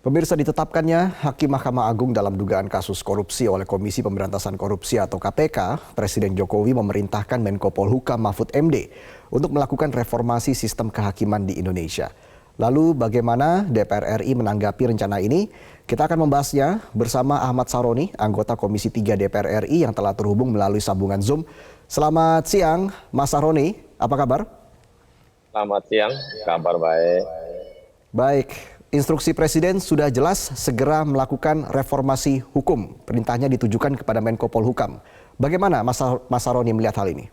Pemirsa, ditetapkannya Hakim Mahkamah Agung dalam dugaan kasus korupsi oleh Komisi Pemberantasan Korupsi atau KPK, Presiden Jokowi memerintahkan Menko Polhukam Mahfud MD untuk melakukan reformasi sistem kehakiman di Indonesia. Lalu bagaimana DPR RI menanggapi rencana ini? Kita akan membahasnya bersama Ahmad Saroni, anggota Komisi 3 DPR RI yang telah terhubung melalui sambungan Zoom. Selamat siang, Mas Saroni, apa kabar? Selamat siang, kabar baik. Baik, instruksi Presiden sudah jelas segera melakukan reformasi hukum. Perintahnya ditujukan kepada Menko Polhukam. Bagaimana Mas Saroni melihat hal ini?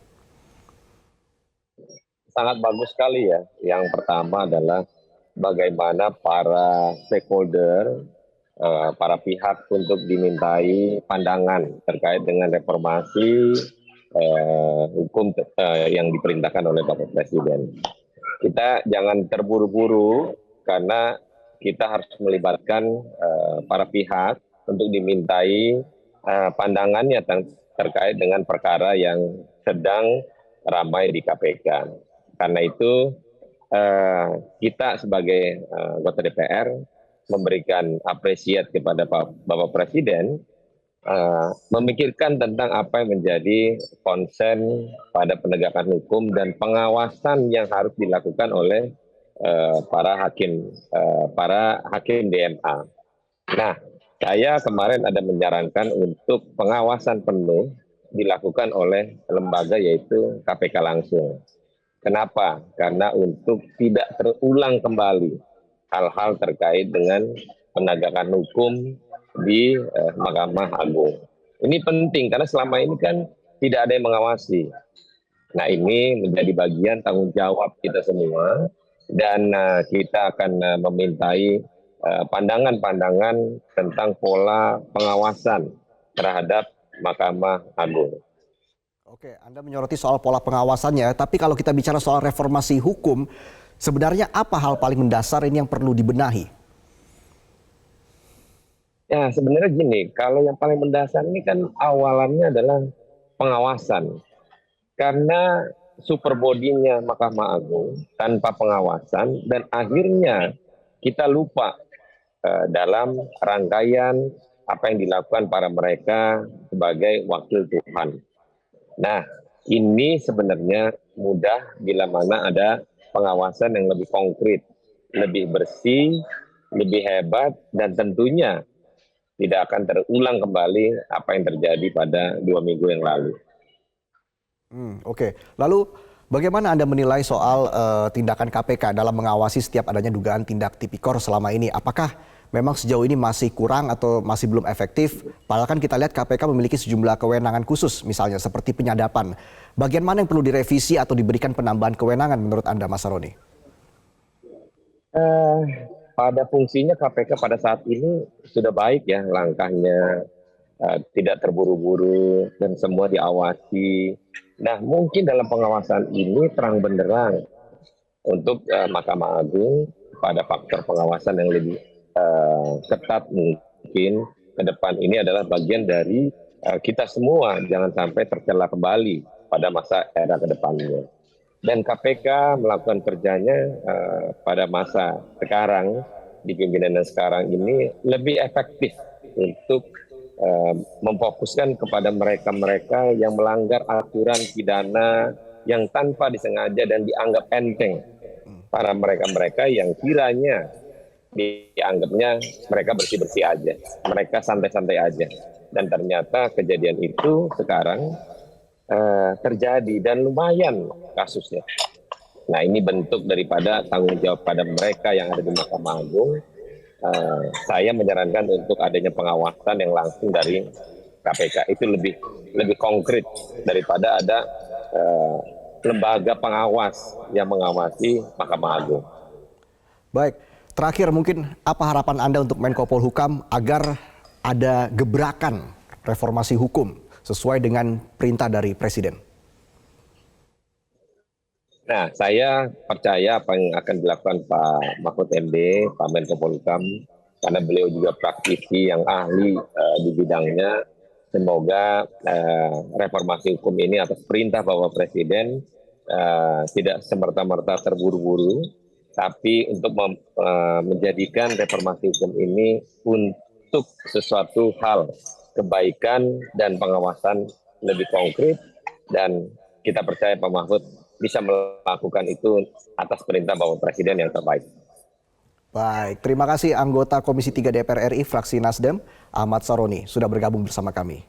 Sangat bagus sekali ya. Yang pertama adalah bagaimana para stakeholder, para pihak untuk dimintai pandangan terkait dengan reformasi hukum yang diperintahkan oleh Bapak Presiden. Kita jangan terburu-buru karena kita harus melibatkan para pihak untuk dimintai pandangannya terkait dengan perkara yang sedang ramai di KPK. Karena itu kita sebagai anggota DPR memberikan apresiasi kepada Bapak Presiden memikirkan tentang apa yang menjadi konsen pada penegakan hukum dan pengawasan yang harus dilakukan oleh para hakim DMA. Nah, saya kemarin ada menyarankan untuk pengawasan penuh dilakukan oleh lembaga yaitu KPK langsung. Kenapa? Karena untuk tidak terulang kembali hal-hal terkait dengan penegakan hukum di Mahkamah Agung. Ini penting karena selama ini kan tidak ada yang mengawasi. Nah, ini menjadi bagian tanggung jawab kita semua dan kita akan memintai pandangan-pandangan tentang pola pengawasan terhadap Mahkamah Agung. Oke, Anda menyoroti soal pola pengawasannya, tapi kalau kita bicara soal reformasi hukum, sebenarnya apa hal paling mendasar ini yang perlu dibenahi? Ya, sebenarnya gini, kalau yang paling mendasar ini kan awalannya adalah pengawasan. Karena superbodinya Mahkamah Agung tanpa pengawasan dan akhirnya kita lupa dalam rangkaian apa yang dilakukan para mereka sebagai wakil Tuhan. Nah, ini sebenarnya mudah bila mana ada pengawasan yang lebih konkret, lebih bersih, lebih hebat, dan tentunya tidak akan terulang kembali apa yang terjadi pada 2 minggu yang lalu. Oke, lalu bagaimana Anda menilai soal tindakan KPK dalam mengawasi setiap adanya dugaan tindak tipikor selama ini? Apakah memang sejauh ini masih kurang atau masih belum efektif? Padahal kan kita lihat KPK memiliki sejumlah kewenangan khusus, misalnya seperti penyadapan. Bagian mana yang perlu direvisi atau diberikan penambahan kewenangan menurut Anda, Mas Saroni? Pada fungsinya KPK pada saat ini sudah baik ya langkahnya, tidak terburu-buru dan semua diawasi. Nah, mungkin dalam pengawasan ini terang benderang untuk Mahkamah Agung pada faktor pengawasan yang lebih ketat mungkin ke depan ini adalah bagian dari kita semua jangan sampai tercela kembali pada masa era ke depannya. Dan KPK melakukan kerjanya pada masa sekarang, di pimpinan yang sekarang ini lebih efektif untuk memfokuskan kepada mereka-mereka yang melanggar aturan pidana yang tanpa disengaja dan dianggap enteng. Para mereka-mereka yang kiranya dianggapnya mereka bersih-bersih aja, mereka santai-santai aja. Dan ternyata kejadian itu sekarang terjadi dan lumayan kasusnya. Nah, ini bentuk daripada tanggung jawab pada mereka yang ada di Mahkamah Agung. Saya menyarankan untuk adanya pengawasan yang langsung dari KPK itu lebih konkret daripada ada lembaga pengawas yang mengawasi Mahkamah Agung. Baik, terakhir mungkin apa harapan Anda untuk Menko Polhukam agar ada gebrakan reformasi hukum sesuai dengan perintah dari Presiden? Nah, saya percaya apa yang akan dilakukan Pak Mahfud MD, Pak Menko Polhukam, karena beliau juga praktisi yang ahli di bidangnya. Semoga reformasi hukum ini atas perintah Bapak Presiden tidak semerta-merta terburu-buru, tapi untuk menjadikan reformasi hukum ini untuk sesuatu hal kebaikan dan pengawasan lebih konkret, dan kita percaya Pak Mahfud bisa melakukan itu atas perintah Bapak Presiden yang terbaik. Baik, terima kasih anggota Komisi 3 DPR RI fraksi Nasdem, Ahmad Saroni, sudah bergabung bersama kami.